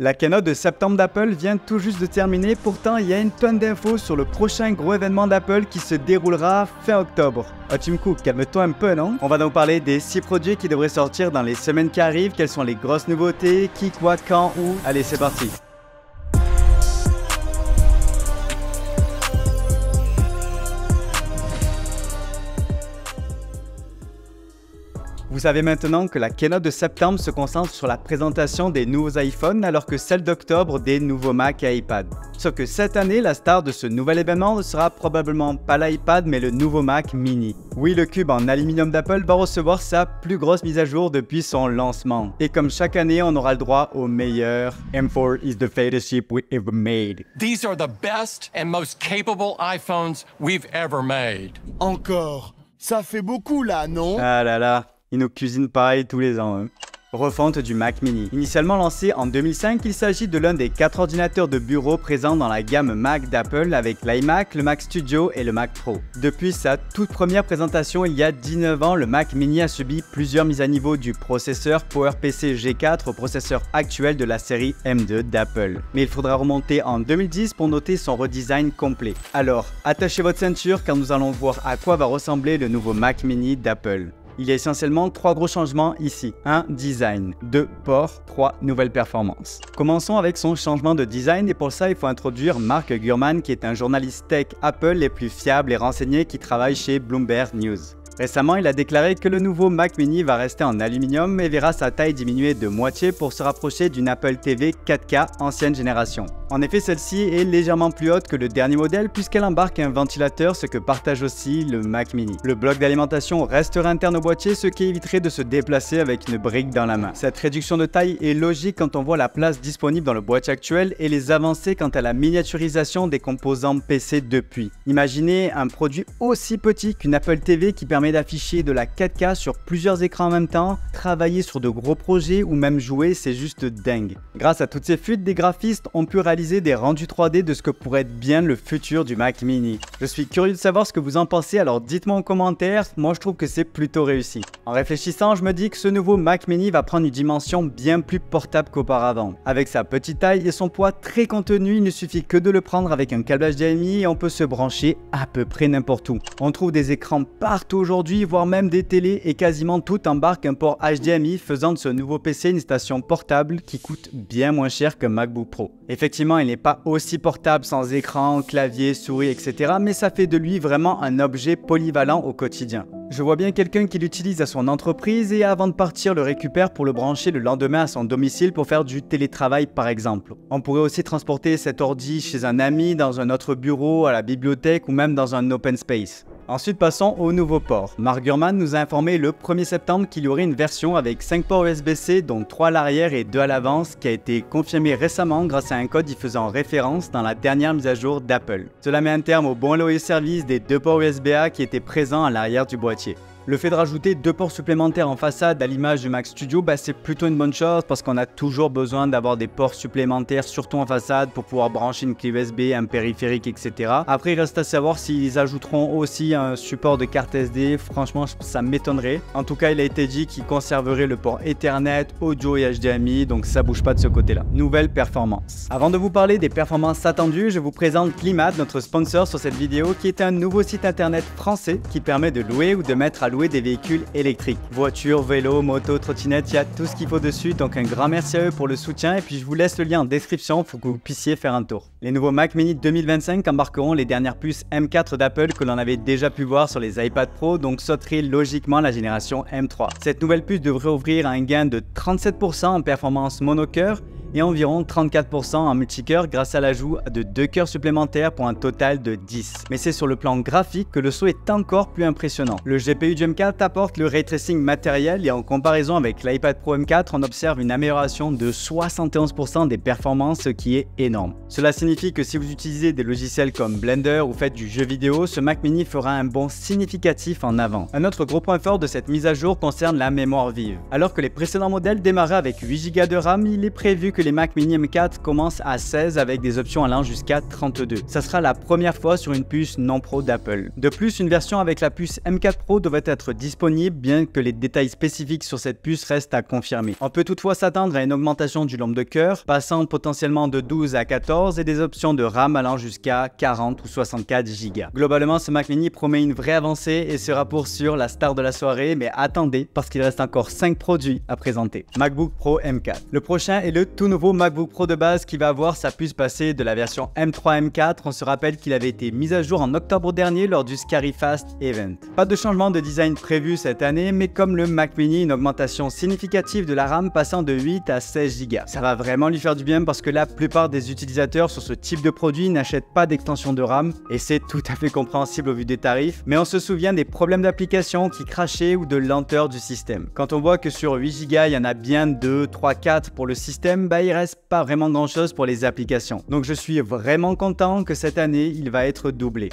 La keynote de septembre d'Apple vient tout juste de terminer, pourtant il y a une tonne d'infos sur le prochain gros événement d'Apple qui se déroulera fin octobre. Oh Tim Cook, calme-toi un peu, non? On va donc parler des 6 produits qui devraient sortir dans les semaines qui arrivent, quelles sont les grosses nouveautés, qui, quoi, quand, où. Allez, c'est parti! Vous savez maintenant que la keynote de septembre se concentre sur la présentation des nouveaux iPhones alors que celle d'octobre des nouveaux Mac et iPad. Sauf que cette année, la star de ce nouvel événement ne sera probablement pas l'iPad mais le nouveau Mac mini. Oui, le cube en aluminium d'Apple va recevoir sa plus grosse mise à jour depuis son lancement. Et comme chaque année, on aura le droit au meilleur. M4 is the fastest chip we ever made. These are the best and most capable iPhones we've ever made. Encore. Ça fait beaucoup là, non? Ah là là. Ils nous cuisinent pareil tous les ans. Refonte du Mac mini. Initialement lancé en 2005, il s'agit de l'un des 4 ordinateurs de bureau présents dans la gamme Mac d'Apple avec l'iMac, le Mac Studio et le Mac Pro. Depuis sa toute première présentation il y a 19 ans, le Mac mini a subi plusieurs mises à niveau du processeur PowerPC G4 au processeur actuel de la série M2 d'Apple. Mais il faudra remonter en 2010 pour noter son redesign complet. Alors, attachez votre ceinture car nous allons voir à quoi va ressembler le nouveau Mac mini d'Apple. Il y a essentiellement 3 gros changements ici. 1. Design. 2. Port. 3. Nouvelles performances. Commençons avec son changement de design et pour ça il faut introduire Mark Gurman qui est un journaliste tech Apple les plus fiables et renseignés qui travaille chez Bloomberg News. Récemment, il a déclaré que le nouveau Mac mini va rester en aluminium et verra sa taille diminuer de moitié pour se rapprocher d'une Apple TV 4K ancienne génération. En effet, celle-ci est légèrement plus haute que le dernier modèle puisqu'elle embarque un ventilateur, ce que partage aussi le Mac mini. Le bloc d'alimentation restera interne au boîtier, ce qui éviterait de se déplacer avec une brique dans la main. Cette réduction de taille est logique quand on voit la place disponible dans le boîtier actuel et les avancées quant à la miniaturisation des composants PC depuis. Imaginez un produit aussi petit qu'une Apple TV qui permet d'afficher de la 4K sur plusieurs écrans en même temps, travailler sur de gros projets ou même jouer, c'est juste dingue. Grâce à toutes ces fuites, des graphistes ont pu réaliser des rendus 3D de ce que pourrait être bien le futur du Mac mini. Je suis curieux de savoir ce que vous en pensez, alors dites-moi en commentaire, moi je trouve que c'est plutôt réussi. En réfléchissant, je me dis que ce nouveau Mac mini va prendre une dimension bien plus portable qu'auparavant. Avec sa petite taille et son poids très contenu, il ne suffit que de le prendre avec un câble HDMI et on peut se brancher à peu près n'importe où. On trouve des écrans partout aujourd'hui, voire même des télés et quasiment tout embarque un port HDMI faisant de ce nouveau PC une station portable qui coûte bien moins cher qu'un MacBook Pro. Effectivement, il n'est pas aussi portable sans écran, clavier, souris, etc. mais ça fait de lui vraiment un objet polyvalent au quotidien. Je vois bien quelqu'un qui l'utilise à son entreprise et avant de partir le récupère pour le brancher le lendemain à son domicile pour faire du télétravail par exemple. On pourrait aussi transporter cet ordi chez un ami, dans un autre bureau, à la bibliothèque ou même dans un open space. Ensuite, passons au nouveau port. Mark Gurman nous a informé le 1er septembre qu'il y aurait une version avec 5 ports USB-C, dont 3 à l'arrière et 2 à l'avant, qui a été confirmé récemment grâce à un code y faisant référence dans la dernière mise à jour d'Apple. Cela met un terme au bon loyer service des 2 ports USB-A qui étaient présents à l'arrière du boîtier. Le fait de rajouter 2 ports supplémentaires en façade à l'image du Mac Studio, c'est plutôt une bonne chose parce qu'on a toujours besoin d'avoir des ports supplémentaires, surtout en façade, pour pouvoir brancher une clé USB, un périphérique, etc. Après, il reste à savoir s'ils ajouteront aussi un support de carte SD, franchement, ça m'étonnerait. En tout cas, il a été dit qu'ils conserveraient le port Ethernet, audio et HDMI, donc ça bouge pas de ce côté-là. Nouvelle performance. Avant de vous parler des performances attendues, je vous présente Climate, notre sponsor sur cette vidéo, qui est un nouveau site internet français qui permet de louer ou de mettre à louer des véhicules électriques. Voitures, vélos, motos, trottinettes, il y a tout ce qu'il faut dessus, donc un grand merci à eux pour le soutien et puis je vous laisse le lien en description pour que vous puissiez faire un tour. Les nouveaux Mac mini 2025 embarqueront les dernières puces M4 d'Apple que l'on avait déjà pu voir sur les iPad Pro, donc sauterait logiquement la génération M3. Cette nouvelle puce devrait offrir un gain de 37% en performance monocœur et environ 34% en multicœur grâce à l'ajout de 2 cœurs supplémentaires pour un total de 10. Mais c'est sur le plan graphique que le saut est encore plus impressionnant. Le GPU du M4 apporte le ray tracing matériel et en comparaison avec l'iPad Pro M4, on observe une amélioration de 71% des performances, ce qui est énorme. Cela signifie que si vous utilisez des logiciels comme Blender ou faites du jeu vidéo, ce Mac mini fera un bond significatif en avant. Un autre gros point fort de cette mise à jour concerne la mémoire vive. Alors que les précédents modèles démarraient avec 8 Go de RAM, il est prévu que que les Mac Mini M4 commencent à 16 avec des options allant jusqu'à 32. Ça sera la première fois sur une puce non pro d'Apple. De plus, une version avec la puce M4 Pro devrait être disponible, bien que les détails spécifiques sur cette puce restent à confirmer. On peut toutefois s'attendre à une augmentation du nombre de cœurs, passant potentiellement de 12 à 14 et des options de RAM allant jusqu'à 40 ou 64 Go. Globalement, ce Mac Mini promet une vraie avancée et sera pour sûr la star de la soirée, mais attendez parce qu'il reste encore 5 produits à présenter. MacBook Pro M4. Le prochain est le tout nouveau MacBook Pro de base qui va avoir sa puce passée de la version M3 M4. On se rappelle qu'il avait été mis à jour en octobre dernier lors du Scarifast Event. Pas de changement de design prévu cette année, mais comme le Mac Mini, une augmentation significative de la RAM passant de 8 à 16 Go. Ça va vraiment lui faire du bien parce que la plupart des utilisateurs sur ce type de produit n'achètent pas d'extension de RAM et c'est tout à fait compréhensible au vu des tarifs, mais on se souvient des problèmes d'application qui crachaient ou de lenteur du système. Quand on voit que sur 8 Go, il y en a bien 2, 3, 4 pour le système, il reste pas vraiment grand chose pour les applications. Donc je suis vraiment content que cette année, il va être doublé.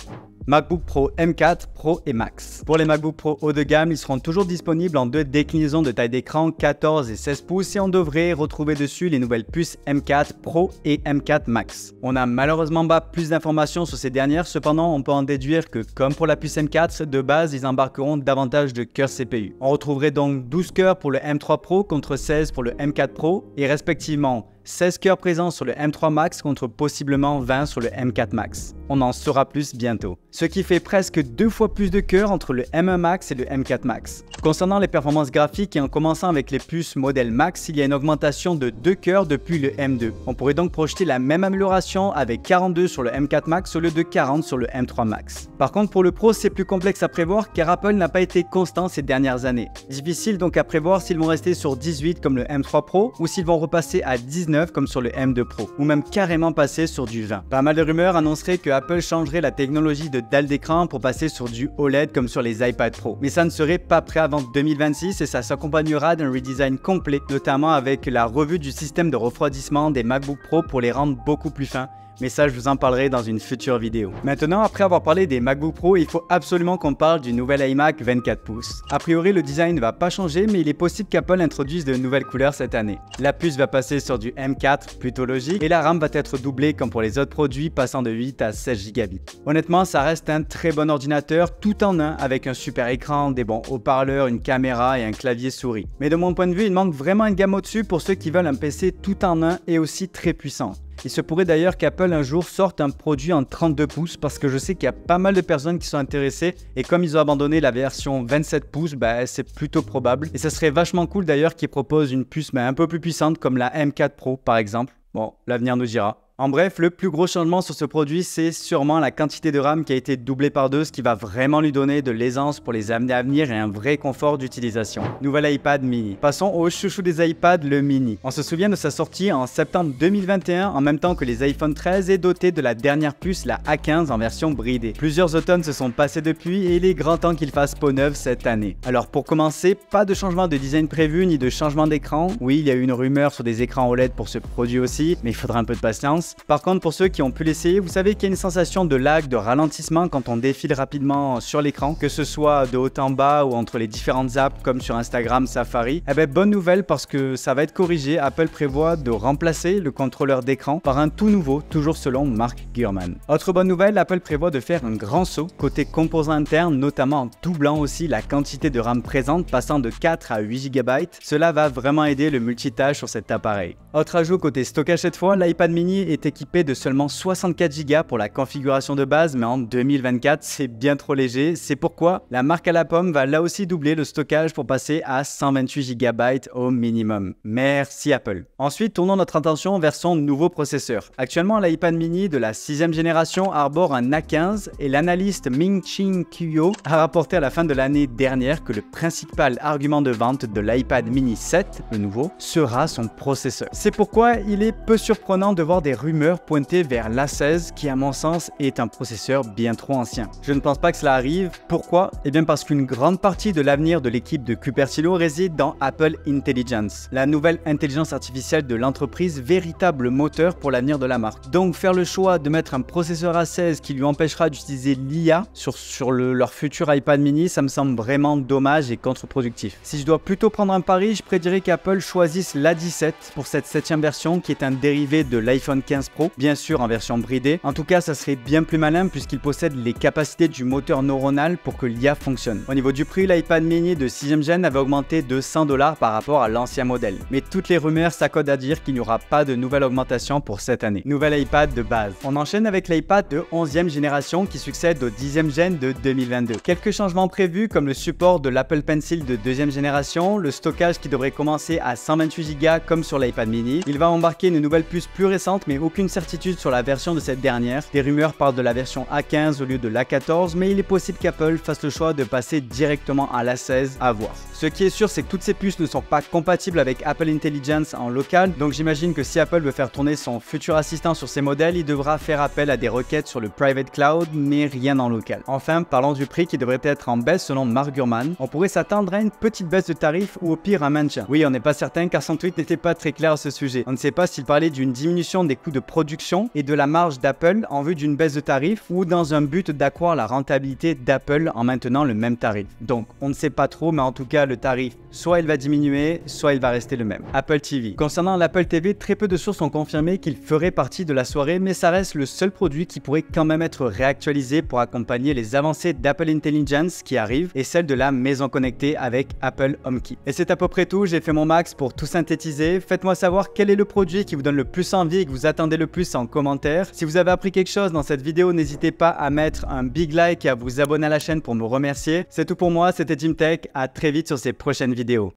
MacBook Pro M4, Pro et Max. Pour les MacBook Pro haut de gamme, ils seront toujours disponibles en deux déclinaisons de taille d'écran 14 et 16 pouces et on devrait retrouver dessus les nouvelles puces M4 Pro et M4 Max. On n'a malheureusement pas plus d'informations sur ces dernières, cependant on peut en déduire que comme pour la puce M4, de base ils embarqueront davantage de cœurs CPU. On retrouverait donc 12 cœurs pour le M3 Pro contre 16 pour le M4 Pro et respectivement 16 cœurs présents sur le M3 Max contre possiblement 20 sur le M4 Max. On en saura plus bientôt. Ce qui fait presque 2 fois plus de cœurs entre le M1 Max et le M4 Max. Concernant les performances graphiques et en commençant avec les puces modèle Max, il y a une augmentation de 2 cœurs depuis le M2. On pourrait donc projeter la même amélioration avec 42 sur le M4 Max au lieu de 40 sur le M3 Max. Par contre pour le Pro c'est plus complexe à prévoir car Apple n'a pas été constant ces dernières années. Difficile donc à prévoir s'ils vont rester sur 18 comme le M3 Pro ou s'ils vont repasser à 19 comme sur le M2 Pro, ou même carrément passer sur du 20. Pas mal de rumeurs annonceraient que Apple changerait la technologie de dalle d'écran pour passer sur du OLED comme sur les iPad Pro. Mais ça ne serait pas prêt avant 2026 et ça s'accompagnera d'un redesign complet, notamment avec la revue du système de refroidissement des MacBook Pro pour les rendre beaucoup plus fins. Mais ça, je vous en parlerai dans une future vidéo. Maintenant, après avoir parlé des MacBook Pro, il faut absolument qu'on parle du nouvel iMac 24 pouces. A priori, le design ne va pas changer, mais il est possible qu'Apple introduise de nouvelles couleurs cette année. La puce va passer sur du M4, plutôt logique, et la RAM va être doublée comme pour les autres produits, passant de 8 à 16 Go. Honnêtement, ça reste un très bon ordinateur, tout en un, avec un super écran, des bons haut-parleurs, une caméra et un clavier souris. Mais de mon point de vue, il manque vraiment une gamme au-dessus pour ceux qui veulent un PC tout en un et aussi très puissant. Il se pourrait d'ailleurs qu'Apple un jour sorte un produit en 32 pouces parce que je sais qu'il y a pas mal de personnes qui sont intéressées et comme ils ont abandonné la version 27 pouces, c'est plutôt probable. Et ça serait vachement cool d'ailleurs qu'ils proposent une puce un peu plus puissante comme la M4 Pro par exemple. Bon, l'avenir nous dira. En bref, le plus gros changement sur ce produit, c'est sûrement la quantité de RAM qui a été doublée par 2, ce qui va vraiment lui donner de l'aisance pour les années à venir et un vrai confort d'utilisation. Nouvel iPad mini. Passons au chouchou des iPads, le mini. On se souvient de sa sortie en septembre 2021, en même temps que les iPhone 13 et doté de la dernière puce, la A15 en version bridée. Plusieurs automnes se sont passés depuis et il est grand temps qu'il fasse peau neuve cette année. Alors pour commencer, pas de changement de design prévu ni de changement d'écran. Oui, il y a eu une rumeur sur des écrans OLED pour ce produit aussi, mais il faudra un peu de patience. Par contre, pour ceux qui ont pu l'essayer, vous savez qu'il y a une sensation de lag, de ralentissement quand on défile rapidement sur l'écran, que ce soit de haut en bas ou entre les différentes apps comme sur Instagram, Safari. Bonne nouvelle parce que ça va être corrigé. Apple prévoit de remplacer le contrôleur d'écran par un tout nouveau, toujours selon Mark Gurman. Autre bonne nouvelle, Apple prévoit de faire un grand saut côté composants internes, notamment en doublant aussi la quantité de RAM présente, passant de 4 à 8 GB. Cela va vraiment aider le multitâche sur cet appareil. Autre ajout côté stockage cette fois, l'iPad mini est équipé de seulement 64 Go pour la configuration de base, mais en 2024, c'est bien trop léger. C'est pourquoi la marque à la pomme va là aussi doubler le stockage pour passer à 128 GB au minimum. Merci Apple. Ensuite, tournons notre attention vers son nouveau processeur. Actuellement, l'iPad mini de la 6e génération arbore un A15 et l'analyste Ming-Chi Kuo a rapporté à la fin de l'année dernière que le principal argument de vente de l'iPad mini 7, le nouveau, sera son processeur. C'est pourquoi il est peu surprenant de voir des rumeurs rumeurs pointaient vers l'A16 qui à mon sens est un processeur bien trop ancien. Je ne pense pas que cela arrive. Pourquoi? Eh bien parce qu'une grande partie de l'avenir de l'équipe de Cupertino réside dans Apple Intelligence, la nouvelle intelligence artificielle de l'entreprise, véritable moteur pour l'avenir de la marque. Donc faire le choix de mettre un processeur A16 qui lui empêchera d'utiliser l'IA sur leur futur iPad mini, ça me semble vraiment dommage et contre-productif. Si je dois plutôt prendre un pari, je prédirais qu'Apple choisisse l'A17 pour cette 7e version qui est un dérivé de l'iPhone 15 Pro, bien sûr en version bridée. En tout cas, ça serait bien plus malin puisqu'il possède les capacités du moteur neuronal pour que l'IA fonctionne. Au niveau du prix, l'iPad mini de 6e gen avait augmenté de $100 par rapport à l'ancien modèle. Mais toutes les rumeurs s'accordent à dire qu'il n'y aura pas de nouvelle augmentation pour cette année. Nouvel iPad de base. On enchaîne avec l'iPad de 11e génération qui succède au 10e gen de 2022. Quelques changements prévus comme le support de l'Apple Pencil de 2e génération, le stockage qui devrait commencer à 128 Go comme sur l'iPad mini. Il va embarquer une nouvelle puce plus récente mais aucune certitude sur la version de cette dernière. Des rumeurs parlent de la version A15 au lieu de l'A14 mais il est possible qu'Apple fasse le choix de passer directement à l'A16, à voir. Ce qui est sûr, c'est que toutes ces puces ne sont pas compatibles avec Apple Intelligence en local, donc j'imagine que si Apple veut faire tourner son futur assistant sur ces modèles, il devra faire appel à des requêtes sur le private cloud, mais rien en local. Enfin, parlons du prix qui devrait être en baisse selon Mark Gurman. On pourrait s'attendre à une petite baisse de tarif ou au pire un maintien. Oui, on n'est pas certain car son tweet n'était pas très clair à ce sujet. On ne sait pas s'il parlait d'une diminution des coûts de production et de la marge d'Apple en vue d'une baisse de tarif ou dans un but d'accroître la rentabilité d'Apple en maintenant le même tarif. Donc, on ne sait pas trop, mais en tout cas, le tarif, soit il va diminuer, soit il va rester le même. Apple TV. Concernant l'Apple TV, très peu de sources ont confirmé qu'il ferait partie de la soirée, mais ça reste le seul produit qui pourrait quand même être réactualisé pour accompagner les avancées d'Apple Intelligence qui arrivent et celles de la maison connectée avec Apple HomeKit. Et c'est à peu près tout, j'ai fait mon max pour tout synthétiser. Faites-moi savoir quel est le produit qui vous donne le plus envie et que vous attendez le plus en commentaire. Si vous avez appris quelque chose dans cette vidéo, n'hésitez pas à mettre un big like et à vous abonner à la chaîne pour me remercier. C'est tout pour moi, c'était Jim Tech, à très vite sur ces prochaines vidéos.